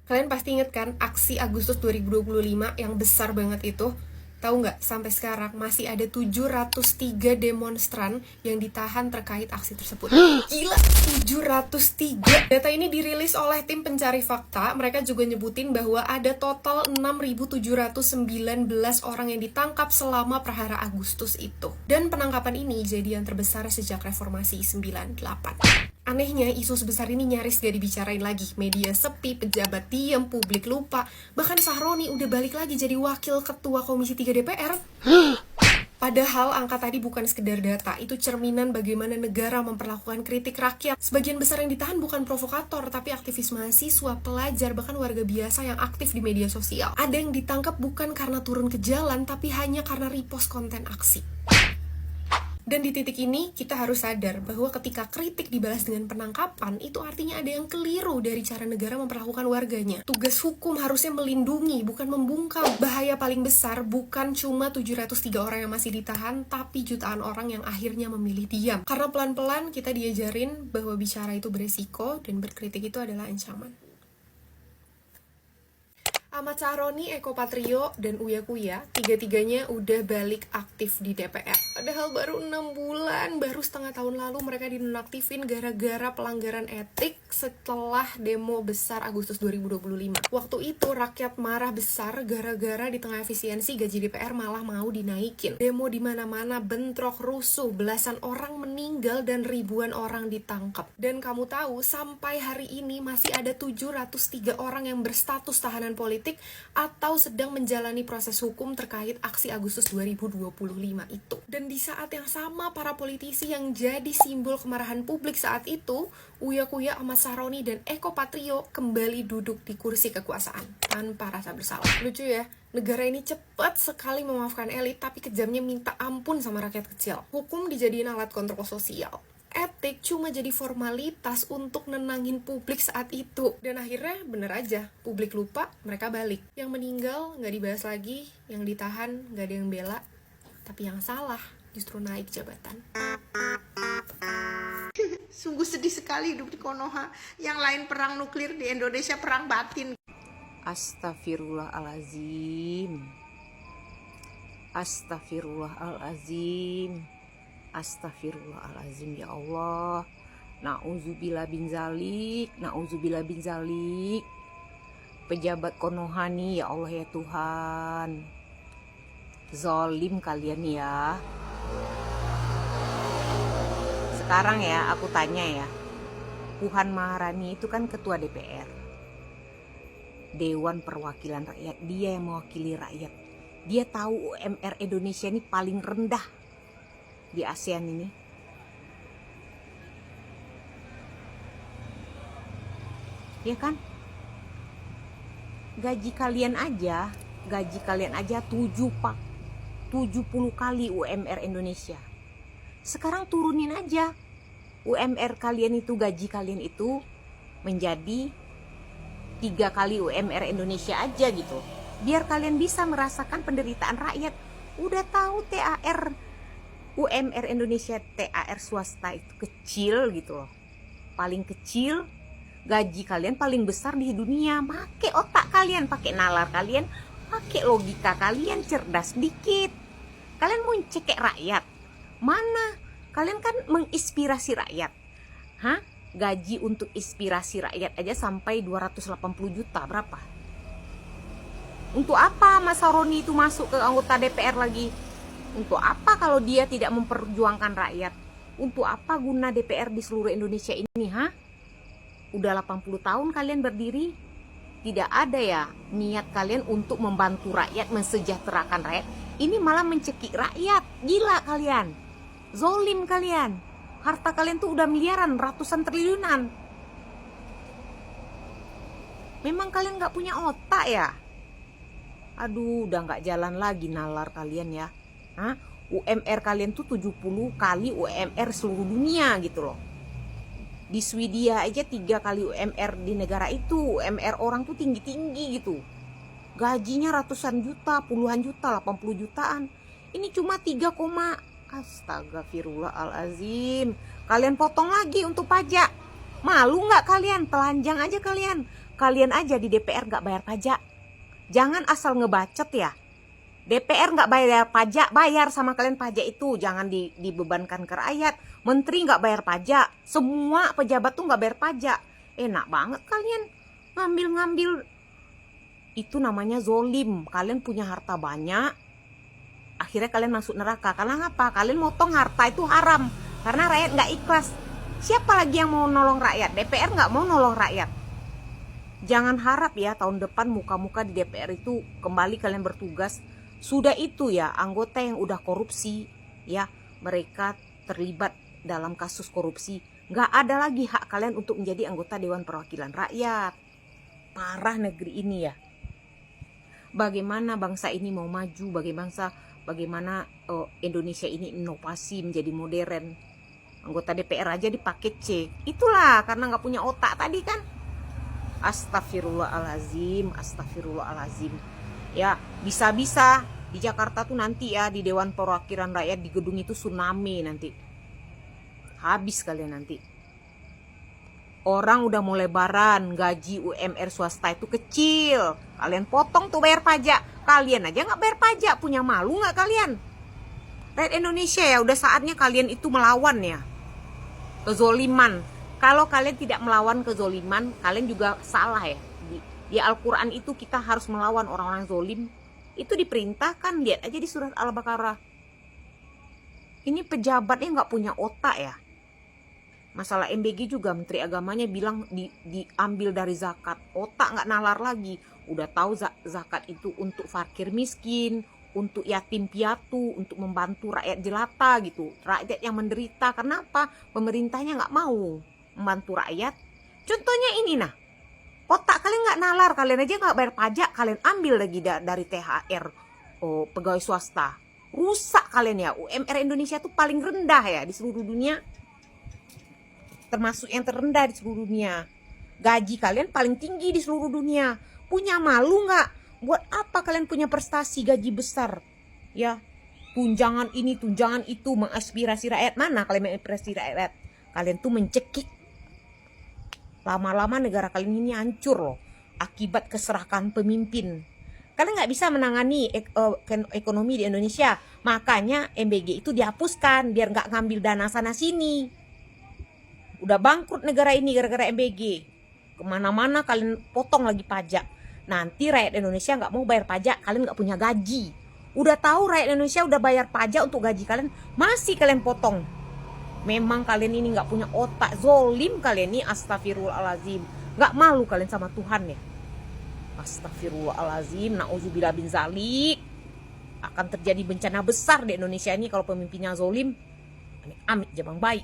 Kalian pasti inget kan aksi Agustus 2025 yang besar banget itu? Tahu nggak, sampai sekarang masih ada 703 demonstran yang ditahan terkait aksi tersebut. Gila, 703. Data ini dirilis oleh tim pencari fakta. Mereka juga nyebutin bahwa ada total 6.719 orang yang ditangkap selama Prahara Agustus itu. Dan penangkapan ini jadi yang terbesar sejak reformasi 98. Anehnya, isu sebesar ini nyaris gak dibicarain lagi. Media sepi, pejabat diam, publik lupa. Bahkan Sahroni udah balik lagi jadi wakil ketua Komisi 3 DPR. Padahal angka tadi bukan sekedar data, itu cerminan bagaimana negara memperlakukan kritik rakyat. Sebagian besar yang ditahan bukan provokator, tapi aktivis mahasiswa, pelajar, bahkan warga biasa yang aktif di media sosial. Ada yang ditangkap bukan karena turun ke jalan, tapi hanya karena repost konten aksi. Dan di titik ini, kita harus sadar bahwa ketika kritik dibalas dengan penangkapan, itu artinya ada yang keliru dari cara negara memperlakukan warganya. Tugas hukum harusnya melindungi, bukan membungkam. Bahaya paling besar bukan cuma 703 orang yang masih ditahan, tapi jutaan orang yang akhirnya memilih diam. Karena pelan-pelan kita diajarin bahwa bicara itu beresiko, dan berkritik itu adalah ancaman. Ahmad Sahroni, Eko Patrio, dan Uya Kuya, tiga-tiganya udah balik aktif di DPR. Padahal baru 6 bulan, baru setengah tahun lalu mereka dinonaktifin gara-gara pelanggaran etik setelah demo besar Agustus 2025. Waktu itu rakyat marah besar gara-gara di tengah efisiensi gaji DPR malah mau dinaikin. Demo di mana-mana, bentrok, rusuh, belasan orang meninggal dan ribuan orang ditangkap. Dan kamu tahu, sampai hari ini masih ada 703 orang yang berstatus tahanan politik atau sedang menjalani proses hukum terkait aksi Agustus 2025 itu. Dan di saat yang sama, para politisi yang jadi simbol kemarahan publik saat itu, Uya Kuya, Ahmad Sahroni, dan Eko Patrio kembali duduk di kursi kekuasaan tanpa rasa bersalah. Lucu ya, negara ini cepat sekali memaafkan elit, tapi kejamnya minta ampun sama rakyat kecil. Hukum dijadiin alat kontrol sosial. Etik cuma jadi formalitas untuk nenangin publik saat itu. Dan akhirnya bener aja, publik lupa, mereka balik. Yang meninggal nggak dibahas lagi, yang ditahan nggak ada yang bela, tapi yang salah justru naik jabatan. Sungguh sedih sekali hidup di Konoha. Yang lain perang nuklir, di Indonesia perang batin. Astagfirullahalazim. Astagfirullahalazim. Astagfirullahalazim, ya Allah. Nauzubillah bin zalik. Nauzubillah bin zalik. Pejabat Konoha nih, ya Allah ya Tuhan. Zolim kalian ya. Sekarang ya, aku tanya ya. Puan Maharani itu kan ketua DPR. Dewan Perwakilan Rakyat, dia yang mewakili rakyat. Dia tahu UMR Indonesia ini paling rendah di ASEAN ini. Ya kan? Gaji kalian aja 70 kali UMR Indonesia. Sekarang turunin aja UMR kalian itu, gaji kalian itu menjadi 3 kali UMR Indonesia aja gitu. Biar kalian bisa merasakan penderitaan rakyat. Udah tahu THR UMR Indonesia, THR swasta itu kecil gitu loh. Paling kecil, gaji kalian paling besar di dunia. Pakai otak kalian, pakai nalar kalian, pakai logika kalian, cerdas dikit. Kalian mau cekek rakyat. Mana? Kalian kan menginspirasi rakyat. Hah? Gaji untuk inspirasi rakyat aja sampai 280 juta, berapa? Untuk apa Mas Sahroni itu masuk ke anggota DPR lagi? Untuk apa kalau dia tidak memperjuangkan rakyat? Untuk apa guna DPR di seluruh Indonesia ini, ha? Udah 80 tahun kalian berdiri, tidak ada ya niat kalian untuk membantu rakyat, mensejahterakan rakyat. Ini malah mencekik rakyat. Gila kalian. Zolim kalian. Harta kalian tuh udah miliaran, ratusan triliunan. Memang kalian gak punya otak ya? Aduh, udah gak jalan lagi nalar kalian ya. Hah? UMR kalian tuh 70 kali UMR seluruh dunia gitu loh. Di Swedia aja 3 kali UMR di negara itu. UMR orang tuh tinggi-tinggi gitu. Gajinya ratusan juta, puluhan juta, 80 jutaan. Ini cuma 3, astagfirullahalazim. Kalian potong lagi untuk pajak. Malu nggak kalian? Telanjang aja kalian. kalian aja di DPR nggak bayar pajak. Jangan asal ngebacot ya. DPR nggak bayar pajak, bayar sama kalian pajak itu. Jangan dibebankan ke rakyat. Menteri nggak bayar pajak. Semua pejabat tuh nggak bayar pajak. Enak banget kalian ngambil-ngambil. Itu namanya zolim. Kalian punya harta banyak, akhirnya kalian masuk neraka. Karena apa? Kalian motong harta itu haram. Karena rakyat nggak ikhlas. Siapa lagi yang mau nolong rakyat? DPR nggak mau nolong rakyat. Jangan harap ya tahun depan muka-muka di DPR itu kembali kalian bertugas. Sudah itu ya anggota yang udah korupsi ya, mereka terlibat dalam kasus korupsi, nggak ada lagi hak kalian untuk menjadi anggota Dewan Perwakilan Rakyat. Parah negeri ini ya. Bagaimana bangsa ini mau maju? Bagaimana Indonesia ini inovasi menjadi modern? Anggota DPR aja dipakai C. Itulah karena nggak punya otak tadi kan. Astagfirullahalazim. Ya, bisa-bisa di Jakarta tuh nanti ya di Dewan Perwakilan Rakyat di gedung itu tsunami nanti. Habis kalian nanti. Orang udah mau lebaran, gaji UMR swasta itu kecil. Kalian potong tuh bayar pajak. Kalian aja nggak bayar pajak, punya malu nggak kalian? Rakyat Indonesia ya, udah saatnya kalian itu melawan ya. Kezoliman. Kalau kalian tidak melawan kezoliman, kalian juga salah ya. Di Al-Quran itu kita harus melawan orang-orang zolim. Itu diperintahkan, lihat aja di surat Al-Baqarah. Ini pejabatnya nggak punya otak ya. Masalah MBG juga Menteri Agamanya bilang diambil dari zakat. Otak nggak nalar lagi. Udah tahu zakat itu untuk fakir miskin, untuk yatim piatu, untuk membantu rakyat jelata gitu. Rakyat yang menderita. Kenapa? Pemerintahnya nggak mau membantu rakyat. Contohnya ini nah. Otak kalian nggak nalar. Kalian aja nggak bayar pajak. Kalian ambil lagi dari THR pegawai swasta. Rusak kalian ya. UMR Indonesia tuh paling rendah ya di seluruh dunia. Termasuk yang terendah di seluruh dunia. Gaji kalian paling tinggi di seluruh dunia. Punya malu nggak? Buat apa kalian punya prestasi gaji besar? Ya, tunjangan ini, tunjangan itu, mengaspirasi rakyat. Mana kalian mengaspirasi rakyat? Kalian tuh mencekik. Lama-lama negara kalian ini hancur loh. Akibat keserakahan pemimpin. Kalian nggak bisa menangani ekonomi di Indonesia. Makanya MBG itu dihapuskan. Biar nggak ngambil dana sana sini. Udah bangkrut negara ini gara-gara MBG. Kemana-mana kalian potong lagi pajak. Nanti rakyat Indonesia nggak mau bayar pajak. Kalian nggak punya gaji. Udah tahu rakyat Indonesia udah bayar pajak untuk gaji kalian. Masih kalian potong. Memang kalian ini nggak punya otak. Zolim kalian ini. Astagfirullahalazim. Nggak malu kalian sama Tuhan ya. Astagfirullahalazim. Na'udzubillah bin zalik. Akan terjadi bencana besar di Indonesia ini kalau pemimpinnya zolim. Amit-amit, jangan baik.